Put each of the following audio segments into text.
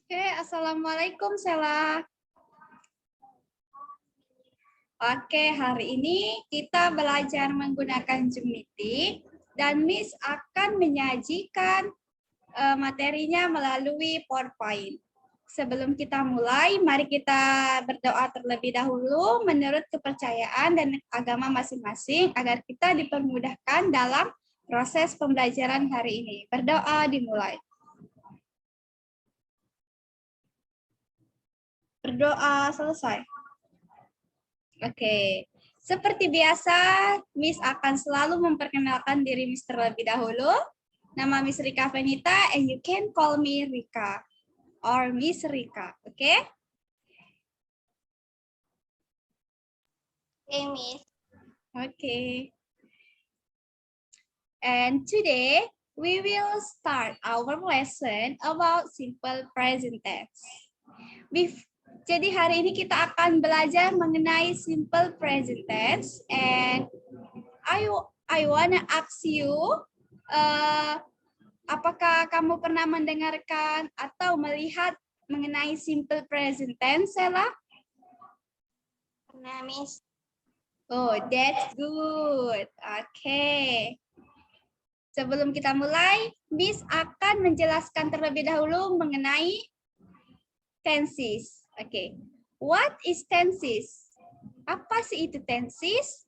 Oke, Assalamualaikum Sela. Oke, hari ini kita belajar menggunakan Zoom Meeting dan Miss akan menyajikan materinya melalui PowerPoint. Sebelum kita mulai, mari kita berdoa terlebih dahulu menurut kepercayaan dan agama masing-masing agar kita dipermudahkan dalam proses pembelajaran hari ini. Berdoa dimulai. Berdoa selesai. Oke, seperti biasa, Miss akan selalu memperkenalkan diri Miss terlebih dahulu. Nama Miss Rika Venita, and you can call me Rika or Miss Rika, oke? Okay, Miss. Okay. And today, we will start our lesson about simple present tense. Jadi hari ini kita akan belajar mengenai simple present tense, and I wanna ask you, apakah kamu pernah mendengarkan atau melihat mengenai simple present tense, Sela? Pernah, Miss. Oh, that's good. Okay. Sebelum kita mulai, Miss akan menjelaskan terlebih dahulu mengenai tenses. Okay. What is tenses? Apa sih itu tenses?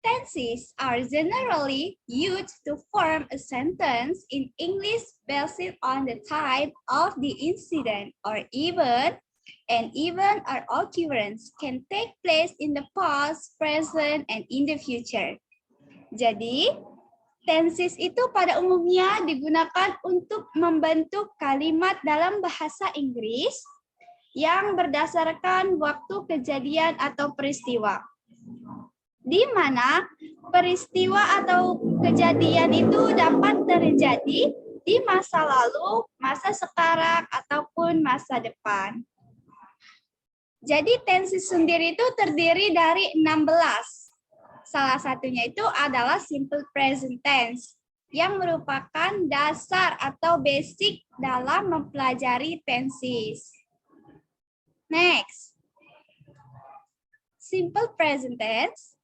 Tenses are generally used to form a sentence in English based on the type of the incident or event. An event or occurrence can take place in the past, present, and in the future. Jadi, tenses itu pada umumnya digunakan untuk membentuk kalimat dalam bahasa Inggris yang berdasarkan waktu kejadian atau peristiwa. Di mana peristiwa atau kejadian itu dapat terjadi di masa lalu, masa sekarang, ataupun masa depan. Jadi tenses sendiri itu terdiri dari 16. Salah satunya itu adalah simple present tense yang merupakan dasar atau basic dalam mempelajari tenses. Next. Simple present tense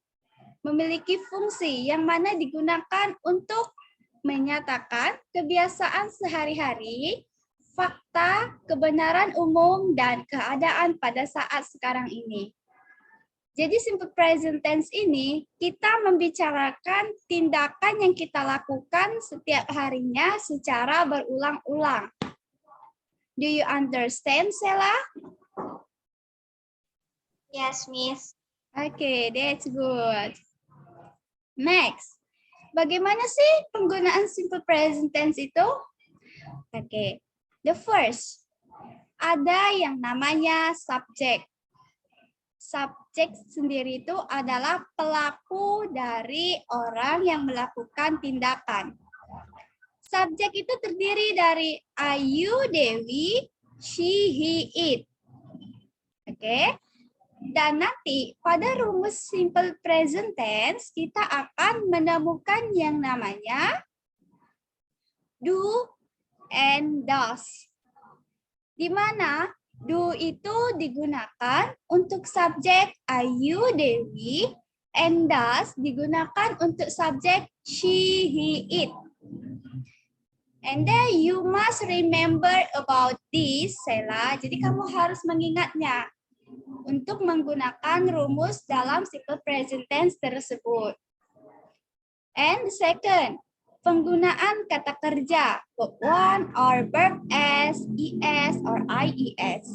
memiliki fungsi yang mana digunakan untuk menyatakan kebiasaan sehari-hari, fakta, kebenaran umum, dan keadaan pada saat sekarang ini. Jadi simple present tense ini kita membicarakan tindakan yang kita lakukan setiap harinya secara berulang-ulang. Do you understand, Sela? Yes, Miss. Okay, that's good. Next, bagaimana sih penggunaan simple present tense itu? Okay, the first, ada yang namanya subject. Subjek sendiri itu adalah pelaku dari orang yang melakukan tindakan. Subjek itu terdiri dari Ayu, Dewi, she, he, it. Oke. Dan nanti pada rumus simple present tense kita akan menemukan yang namanya do and does. Di mana do itu digunakan untuk subjek Ayu, Dewi, and does digunakan untuk subjek she, he, it. And then you must remember about this, Sela. Jadi kamu harus mengingatnya untuk menggunakan rumus dalam simple present tense tersebut. And second, penggunaan kata kerja, verb one or verb s, es, or ies.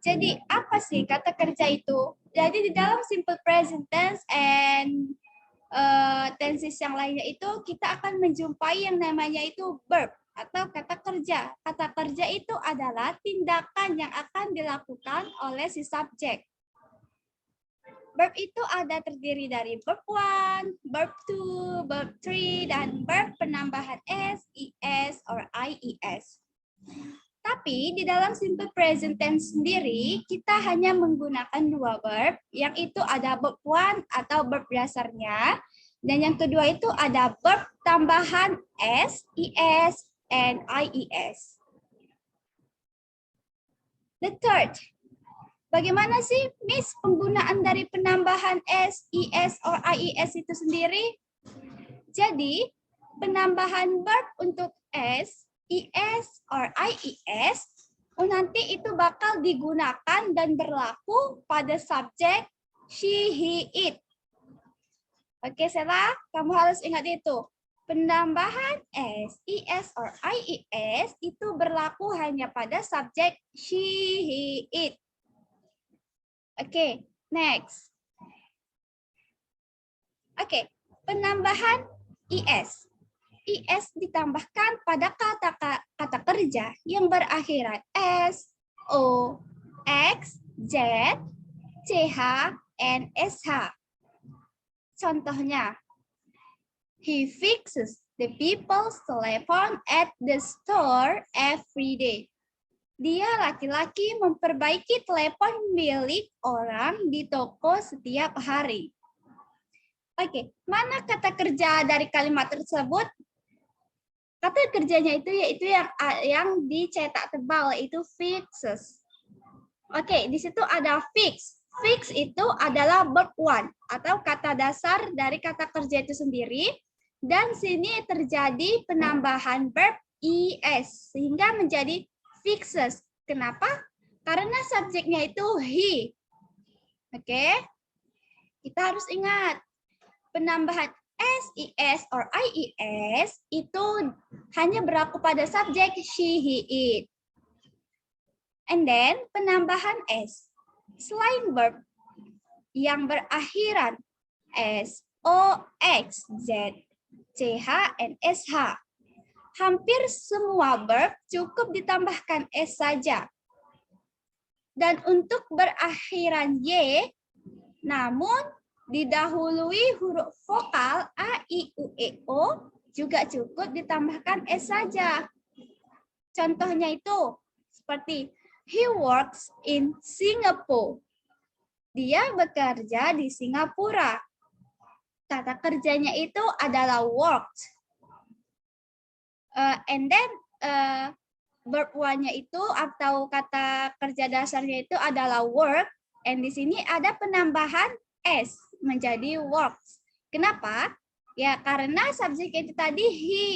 Jadi apa sih kata kerja itu? Jadi di dalam simple present tense and tenses yang lainnya itu kita akan menjumpai yang namanya itu verb atau kata kerja. Kata kerja itu adalah tindakan yang akan dilakukan oleh si subjek. Verb itu ada terdiri dari verb 1, verb 2, verb 3, dan verb penambahan s, es, or ies. Tapi di dalam simple present tense sendiri, kita hanya menggunakan dua verb, yang itu ada verb 1 atau verb dasarnya, dan yang kedua itu ada verb tambahan s, es, and ies. The third, bagaimana sih, Miss, penggunaan dari penambahan s, is, or ies itu sendiri? Jadi, penambahan verb untuk s, is, or ies, nanti itu bakal digunakan dan berlaku pada subjek she, he, it. Oke, Sela, kamu harus ingat itu. Penambahan s, is, or ies itu berlaku hanya pada subjek she, he, it. Oke, next. Oke, penambahan is. Is ditambahkan pada kata kerja yang berakhiran s, o, x, z, ch, and sh. Contohnya, he fixes the people's telephone at the store every day. Dia laki-laki memperbaiki telepon milik orang di toko setiap hari. Oke, mana kata kerja dari kalimat tersebut? Kata kerjanya itu yaitu yang dicetak tebal, itu fixes. Oke, di situ ada fix. Fix itu adalah verb one atau kata dasar dari kata kerja itu sendiri. Dan sini terjadi penambahan verb is sehingga menjadi fixes. Kenapa? Karena subjeknya itu he. Oke. Kita harus ingat penambahan s, is, or ies itu hanya berlaku pada subjek she, he, it. And then penambahan s selain verb yang berakhiran s, o, x, z, ch, and sh. Hampir semua verb cukup ditambahkan s saja. Dan untuk berakhiran y, namun didahului huruf vokal a, i, u, e, o, juga cukup ditambahkan s saja. Contohnya itu seperti he works in Singapore. Dia bekerja di Singapura. Kata kerjanya itu adalah worked. And then verb one-nya itu atau kata kerja dasarnya itu adalah work. And di sini ada penambahan s menjadi works. Kenapa? Ya karena subjek itu tadi he.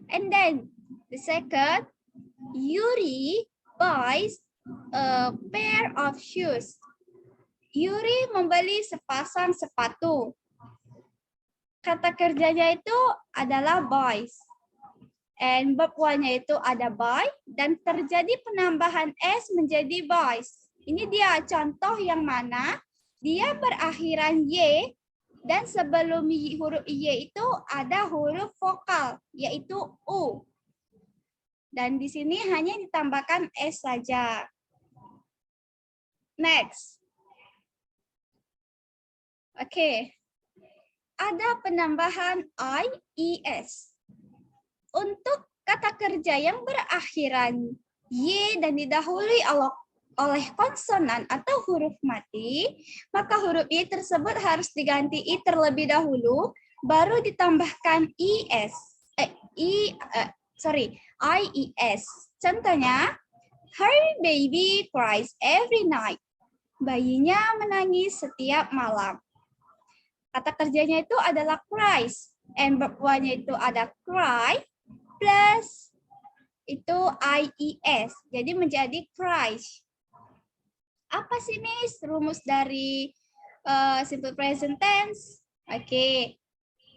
And then the second, Yuri buys a pair of shoes. Yuri membeli sepasang sepatu. Kata kerjanya itu adalah buys. And verb one-nya itu ada buy dan terjadi penambahan s menjadi buys. Ini dia contoh yang mana dia berakhiran y dan sebelum huruf y itu ada huruf vokal yaitu u. Dan di sini hanya ditambahkan s saja. Next. Oke. Ada penambahan ies. Untuk kata kerja yang berakhiran y dan didahului oleh konsonan atau huruf mati, maka huruf i tersebut harus diganti i terlebih dahulu, baru ditambahkan ies. IES. Contohnya, her baby cries every night. Bayinya menangis setiap malam. Kata kerjanya itu adalah cries. And verb one-nya itu ada cry plus itu IES. Jadi menjadi cries. Apa sih, Miss, rumus dari simple present tense? Oke.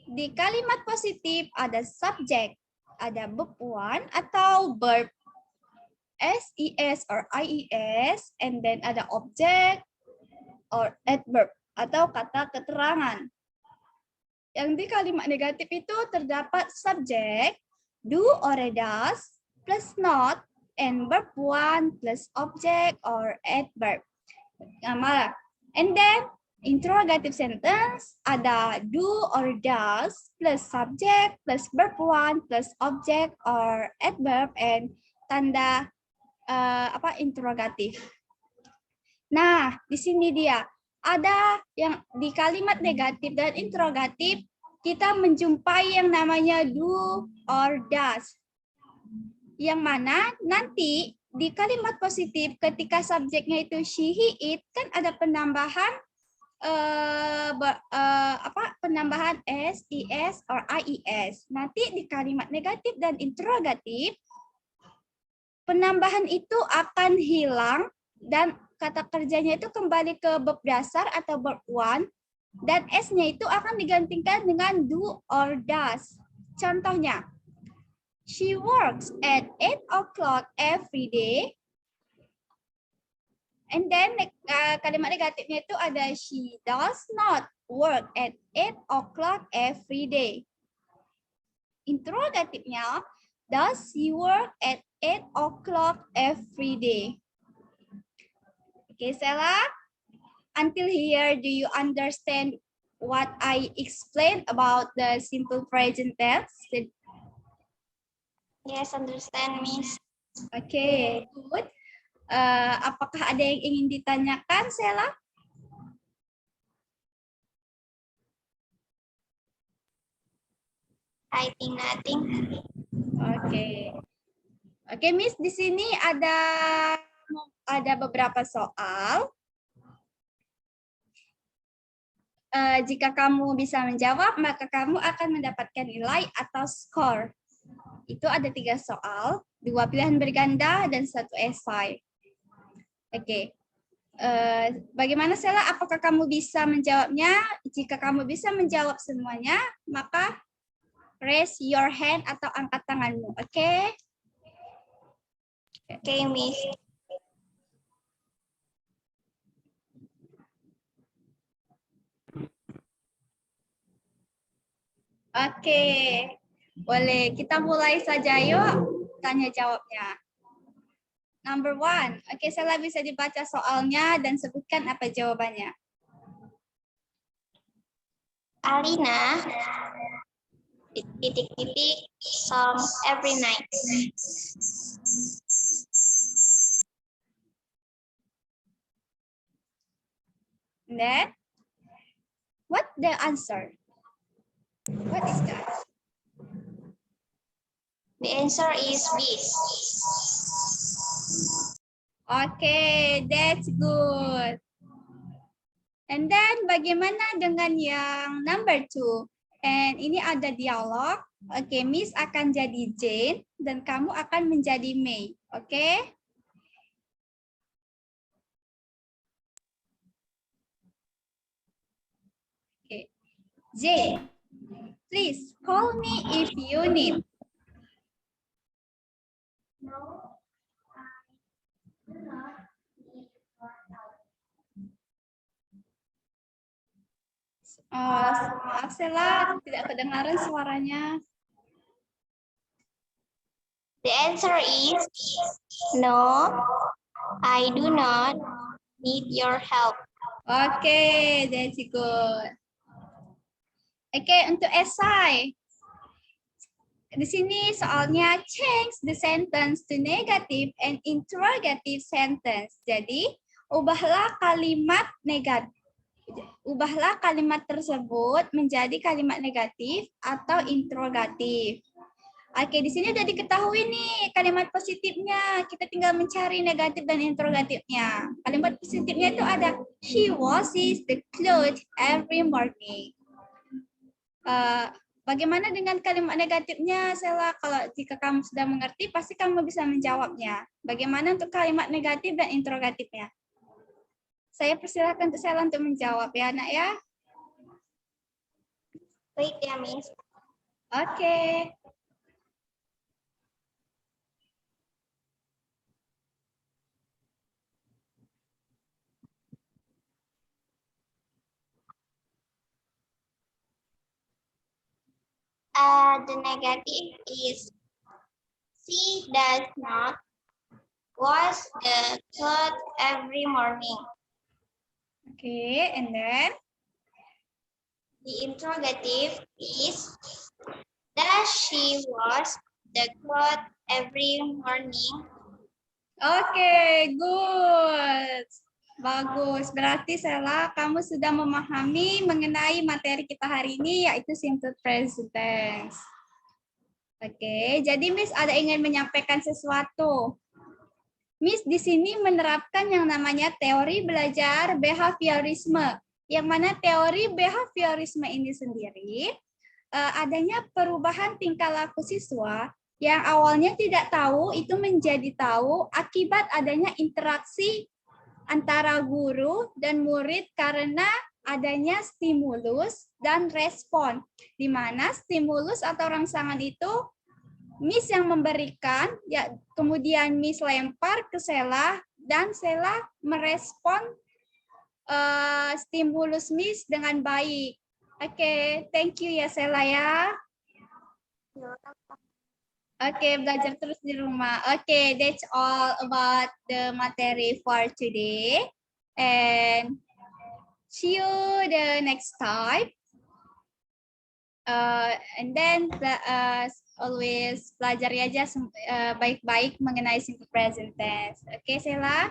Di kalimat positif ada subject, ada verb one atau verb s, is, or ies, and then ada object or adverb atau kata keterangan. Yang di kalimat negatif itu terdapat subjek, do or does, plus not, and verb one plus object or adverb. And then interrogative sentence ada do or does plus subject plus verb one plus object or adverb and tanda interrogatif. Nah, di sini dia ada yang di kalimat negatif dan interrogatif kita menjumpai yang namanya do or does. Yang mana nanti di kalimat positif ketika subjeknya itu she, he, it, kan ada penambahan penambahan s, is, or ies. Nanti di kalimat negatif dan interrogatif penambahan itu akan hilang dan kata kerjanya itu kembali ke verb dasar atau verb one, dan s-nya itu akan digantikan dengan do or does. Contohnya, she works at 8 o'clock every day. And then kalimat negatifnya itu ada she does not work at 8 o'clock every day. Interrogatifnya, does she work at 8 o'clock every day? Okay, Sela. Until here, do you understand what I explained about the simple present tense? Yes, understand, Miss. Okay, good. Apakah ada yang ingin ditanyakan, Sela? I think nothing. Oke. Oke, Miss, di sini ada beberapa soal. Jika kamu bisa menjawab, maka kamu akan mendapatkan nilai atau skor. Itu ada 3 soal, 2 pilihan berganda, dan 1 esai. Oke. Bagaimana, Sela? Apakah kamu bisa menjawabnya? Jika kamu bisa menjawab semuanya, maka raise your hand atau angkat tanganmu. Oke? Oke, Miss. Oke. Boleh, kita mulai saja yuk tanya jawabnya. Number 1. Oke, Sela bisa dibaca soalnya dan sebutkan apa jawabannya. Alina titik-titik song every night. And then, what the answer? What is that? The answer is B. Okay, that's good. And then, bagaimana dengan yang number 2? And ini ada dialog. Oke, Miss akan jadi Jane dan kamu akan menjadi May. Oke? Oke. Jane, please call me if you need. Maaf, Sela, tidak kedengaran suaranya. The answer is no, I do not need your help. Oke, that's good. Oke, untuk esai. Di sini soalnya change the sentence to negative and interrogative sentence. Jadi, ubahlah kalimat negatif. Ubahlah kalimat tersebut menjadi kalimat negatif atau interrogatif. Oke, di sini udah diketahui nih kalimat positifnya. Kita tinggal mencari negatif dan interrogatifnya. Kalimat positifnya itu ada she washes the clothes every morning. Bagaimana dengan kalimat negatifnya, Sela? Kalau jika kamu sudah mengerti, pasti kamu bisa menjawabnya. Bagaimana untuk kalimat negatif dan interrogatifnya? Saya persilahkan untuk Sela untuk menjawab ya, Nak ya. Baik ya, Miss. Oke. The negative is she does not wash the clothes every morning. Okay, and then? The interrogative is does she wash the clothes every morning? Okay, good. Bagus. Berarti Sela, kamu sudah memahami mengenai materi kita hari ini, yaitu simple present tense. Oke, jadi Miss ada ingin menyampaikan sesuatu. Miss di sini menerapkan yang namanya teori belajar behaviorisme. Yang mana teori behaviorisme ini sendiri adanya perubahan tingkah laku siswa yang awalnya tidak tahu itu menjadi tahu akibat adanya interaksi antara guru dan murid karena adanya stimulus dan respon. Di mana stimulus atau rangsangan itu Miss yang memberikan, ya kemudian Miss lempar ke Sela dan Sela merespon stimulus Miss dengan baik. Oke, thank you ya Sela ya. Oke, belajar terus di rumah. Oke, that's all about the materi for today. And see you the next time. And then always pelajari aja baik-baik mengenai simple present tense. Oke, Sela.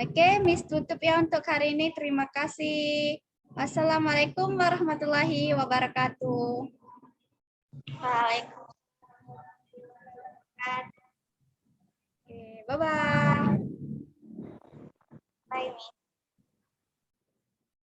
Oke, Miss tutup ya untuk hari ini. Terima kasih. Wassalamualaikum warahmatullahi wabarakatuh. Waalaikumsalam. Oke, bye-bye. Bye, Miss.